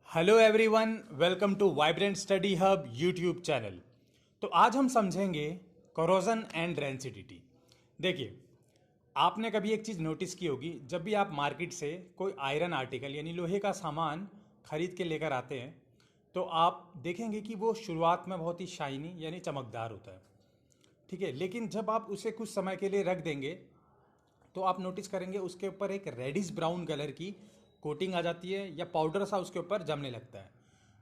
Hello everyone, welcome to vibrant study hub YouTube channel. तो आज हम समझेंगे कोरोजन एंड रेंसिडिटी। देखिए, आपने कभी एक चीज़ नोटिस की होगी, जब भी आप मार्केट से कोई आयरन आर्टिकल यानी लोहे का सामान खरीद के लेकर आते हैं तो आप देखेंगे कि वो शुरुआत में बहुत ही शाइनी यानी चमकदार होता है। ठीक है, लेकिन जब आप उसे कुछ समय के लिए रख देंगे तो आप नोटिस करेंगे उसके ऊपर एक रेडिश ब्राउन कलर की कोटिंग आ जाती है या पाउडर सा उसके ऊपर जमने लगता है।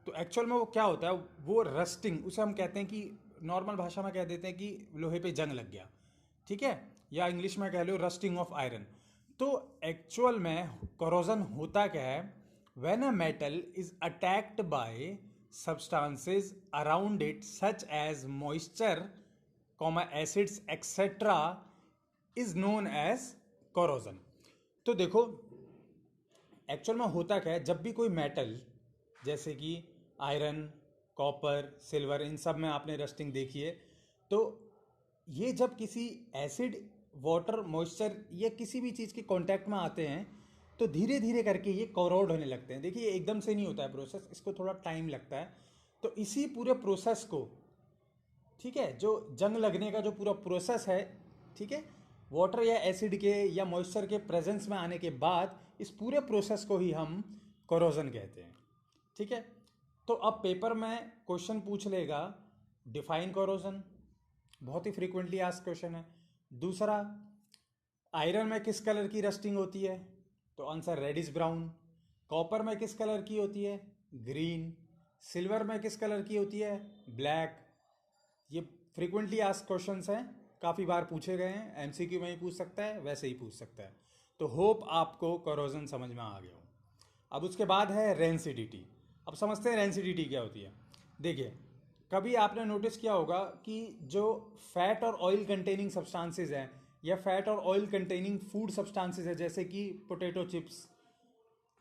तो एक्चुअल में वो क्या होता है, वो रस्टिंग, उसे हम कहते हैं कि नॉर्मल भाषा में कह देते हैं कि लोहे पे जंग लग गया। ठीक है, या इंग्लिश में कह लो रस्टिंग ऑफ आयरन। तो एक्चुअल में कोरोजन होता क्या है, when a metal is attacked by substances around it such as moisture, acids etc is known as corrosion। तो देखो, एक्चुअल में होता क्या है, जब भी कोई मेटल जैसे कि आयरन, कॉपर, सिल्वर, इन सब में आपने रस्टिंग देखी है, तो ये जब किसी एसिड, वाटर, मॉइस्चर या किसी भी चीज़ के कांटेक्ट में आते हैं तो धीरे धीरे करके ये कोरोड होने लगते हैं। देखिए, ये एकदम से नहीं होता है प्रोसेस, इसको थोड़ा टाइम लगता है। तो इसी पूरे प्रोसेस को, ठीक है, जो जंग लगने का जो पूरा प्रोसेस है, ठीक है, वाटर या एसिड के या मॉइस्चर के प्रेजेंस में आने के बाद इस पूरे प्रोसेस को ही हम कोरोजन कहते हैं। ठीक है, तो अब पेपर में क्वेश्चन पूछ लेगा डिफाइन कोरोजन, बहुत ही फ्रीक्वेंटली आस्क क्वेश्चन है। दूसरा, आयरन में किस कलर की रस्टिंग होती है, तो आंसर रेडिश ब्राउन। कॉपर में किस कलर की होती है, ग्रीन। सिल्वर में किस कलर की होती है, ब्लैक। ये फ्रीक्वेंटली आस्क क्वेश्चंस हैं, काफ़ी बार पूछे गए हैं, एमसीक्यू में ही पूछ सकता है, वैसे ही पूछ सकता है। तो होप आपको कोरोजन समझ में आ गया हो। अब उसके बाद है रेंसिडिटी। अब समझते हैं रेंसिडिटी क्या होती है। देखिए, कभी आपने नोटिस किया होगा कि जो फैट और ऑयल कंटेनिंग सब्सटेंसेज हैं या फैट और ऑयल कंटेनिंग फूड सब्सटेंसेज है, जैसे कि पोटैटो चिप्स,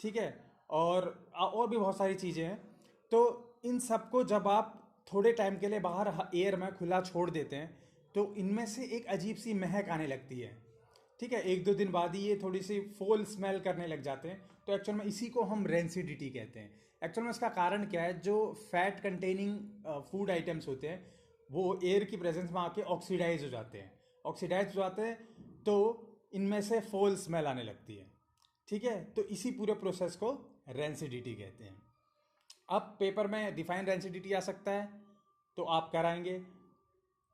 ठीक है, और भी बहुत सारी चीज़ें हैं, तो इन सबको जब आप थोड़े टाइम के लिए बाहर एयर में खुला छोड़ देते हैं तो इनमें से एक अजीब सी महक आने लगती है। ठीक है, एक दो दिन बाद ही ये थोड़ी सी फोल स्मेल करने लग जाते हैं। तो एक्चुअल में इसी को हम रेंसिडिटी कहते हैं। एक्चुअल में इसका कारण क्या है, जो फैट कंटेनिंग फूड आइटम्स होते हैं वो एयर की प्रेजेंस में आके ऑक्सीडाइज हो जाते हैं। ऑक्सीडाइज हो जाते हैं तो इनमें से फोल स्मेल आने लगती है। ठीक है, तो इसी पूरे प्रोसेस को रेंसिडिटी कहते हैं। अब पेपर में डिफाइन रेंसिडिटी आ सकता है तो आप कराएंगे।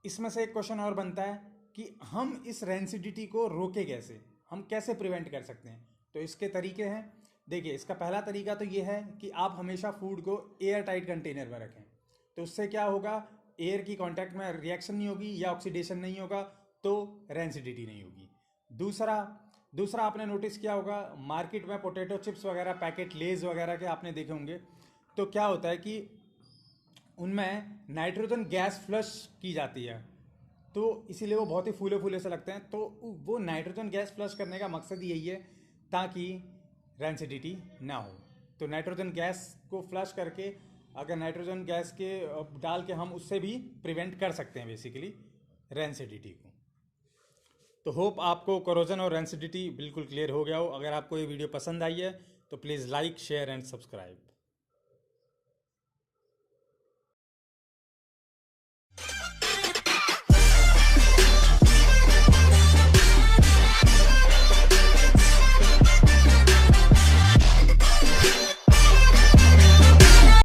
इसमें से एक क्वेश्चन और बनता है कि हम इस रेंसिडिटी को रोके कैसे, हम कैसे प्रिवेंट कर सकते हैं। तो इसके तरीके हैं। देखिए, इसका पहला तरीका तो ये है कि आप हमेशा फूड को एयर टाइट कंटेनर में रखें। तो उससे क्या होगा, एयर की कांटेक्ट में रिएक्शन नहीं होगी या ऑक्सीडेशन नहीं होगा, तो रेंसिडिटी नहीं होगी। दूसरा दूसरा आपने नोटिस किया होगा, मार्केट में पोटैटो चिप्स वगैरह पैकेट, लेज वगैरह के आपने देखे होंगे, तो क्या होता है कि उनमें नाइट्रोजन गैस फ्लश की जाती है, तो इसीलिए वो बहुत ही फूले फूले से लगते हैं। तो वो नाइट्रोजन गैस फ्लश करने का मकसद यही है ताकि रेंसिडिटी ना हो। तो नाइट्रोजन गैस को फ्लश करके, अगर नाइट्रोजन गैस के डाल के हम उससे भी प्रिवेंट कर सकते हैं बेसिकली रेंसिडिटी को। तो होप आपको कोरोजन और रेंसिडिटी बिल्कुल क्लियर हो गया हो। अगर आपको ये वीडियो पसंद आई है तो please like, share and subscribe.